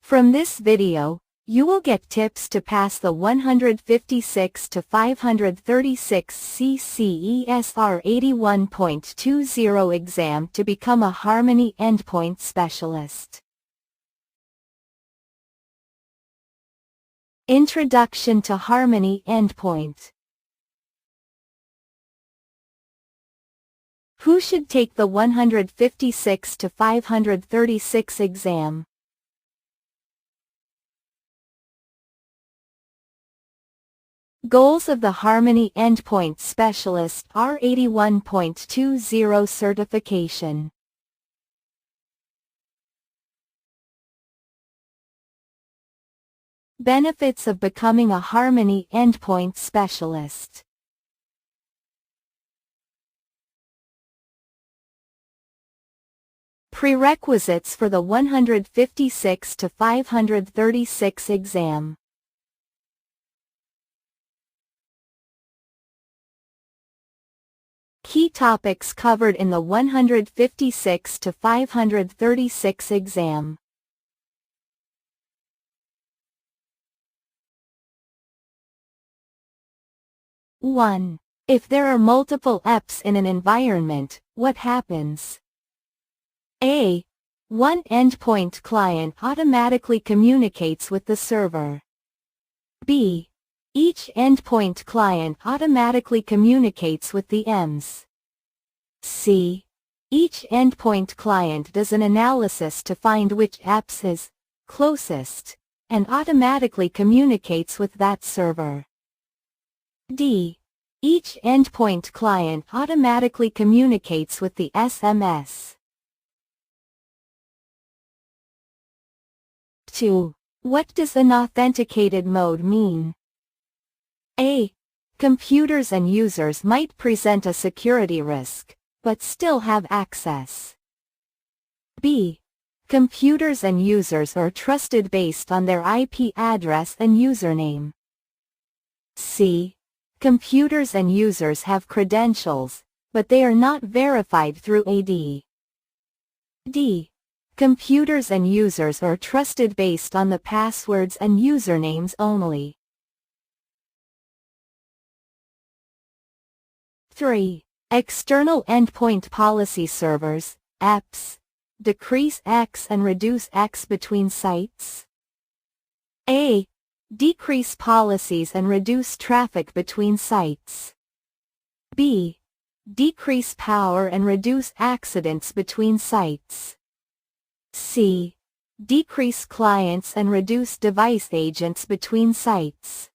From this video, you will get tips to pass the 156 to 536 CCES R81.20 exam to become a Harmony Endpoint specialist. Introduction to Harmony Endpoint. Who should take the 156 to 536 exam? Goals of the Harmony Endpoint Specialist R81.20 certification. Benefits of becoming a Harmony Endpoint Specialist. Prerequisites for the 156 to 536 exam. Key topics covered in the 156 to 536 exam. (1) If there are multiple EPs in an environment, what happens? A. One endpoint client automatically communicates with the server. B. Each endpoint client automatically communicates with the EMS. C. Each endpoint client does an analysis to find which EPs is closest, and automatically communicates with that server. D. Each endpoint client automatically communicates with the SMS. 2. What does an authenticated mode mean? A. Computers and users might present a security risk, but still have access. B. Computers and users are trusted based on their IP address and username. C. Computers and users have credentials, but they are not verified through AD. D. Computers and users are trusted based on the passwords and usernames only. 3. External endpoint policy servers, EPs, decrease X and reduce X between sites. A. Decrease policies and reduce traffic between sites. B. Decrease power and reduce accidents between sites. C. Decrease clients and reduce device agents between sites.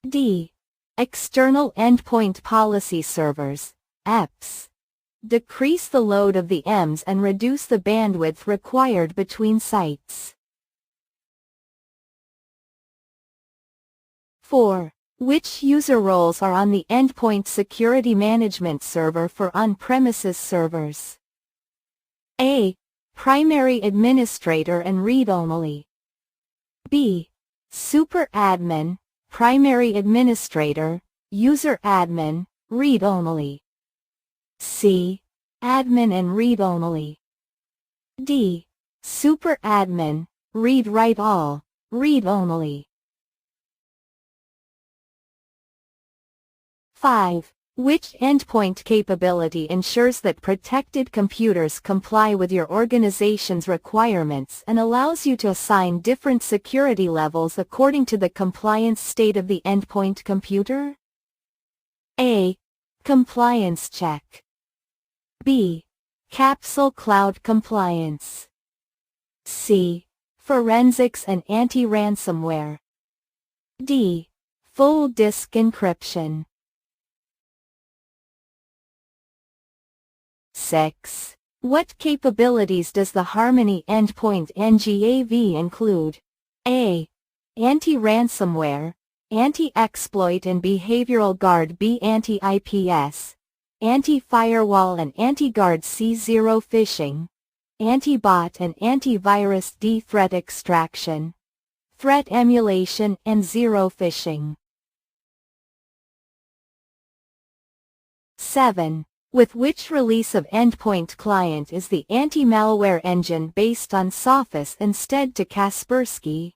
D. External endpoint policy servers, EPs. Decrease the load of the EMS and reduce the bandwidth required between sites. 4. Which user roles are on the Endpoint Security Management Server for on-premises servers? A. Primary Administrator and read-only. B. Super Admin, Primary Administrator, User Admin, read-only. C. Admin and read-only. D. Super Admin, Read-Write-All, read-only. 5. Which endpoint capability ensures that protected computers comply with your organization's requirements and allows you to assign different security levels according to the compliance state of the endpoint computer? A. Compliance check. B. Capsule cloud compliance. C. Forensics and anti-ransomware. D. Full disk encryption. 6. What capabilities does the Harmony Endpoint NGAV include? A. Anti-ransomware, anti-exploit and behavioral guard. B. Anti-IPS, anti-firewall and anti-guard. C. Zero phishing, anti-bot and antivirus. D. Threat extraction, threat emulation and zero phishing. 7. With which release of endpoint client is the anti-malware engine based on Sophos instead to Kaspersky?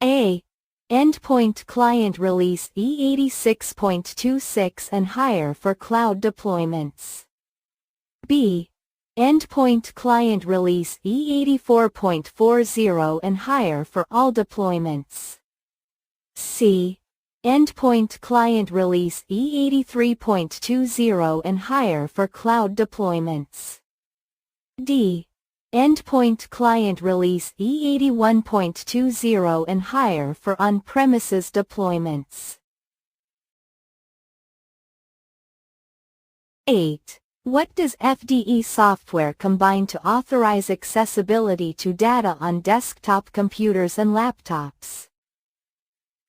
A. Endpoint client release E86.26 and higher for cloud deployments. B. Endpoint client release E84.40 and higher for all deployments. C. Endpoint client release E83.20 and higher for cloud deployments. D. Endpoint client release E81.20 and higher for on-premises deployments. 8. What does FDE software combine to authorize accessibility to data on desktop computers and laptops?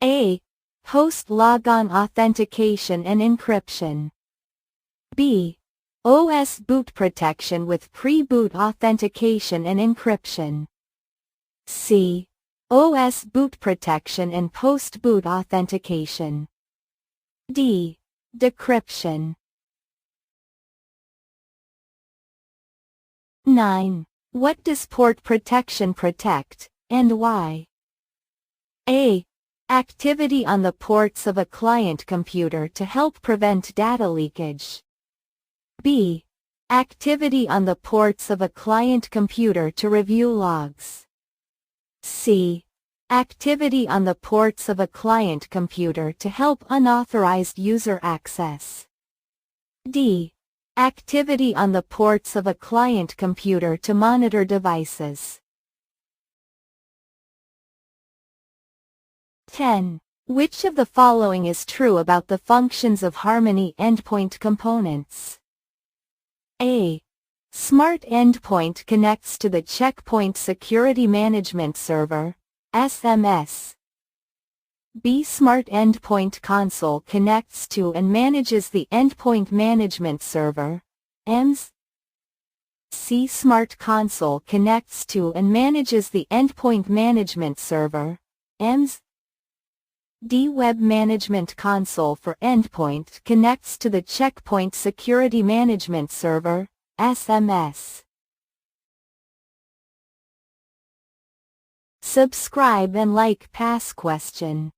A. Host logon authentication and encryption. B. OS boot protection with pre-boot authentication and encryption. C. OS boot protection and post-boot authentication. D. Decryption. 9. What does port protection protect, and why? A. Activity on the ports of a client computer to help prevent data leakage. B. Activity on the ports of a client computer to review logs. C. Activity on the ports of a client computer to help unauthorized user access. D. Activity on the ports of a client computer to monitor devices. 10. Which of the following is true about the functions of Harmony Endpoint components? A. Smart Endpoint connects to the Checkpoint Security Management Server, SMS. B. Smart Endpoint Console connects to and manages the Endpoint Management Server, EMS. C. Smart Console connects to and manages the Endpoint Management Server, EMS. D. Web Management Console for Endpoint connects to the Checkpoint Security Management Server, SMS. Subscribe and like past question.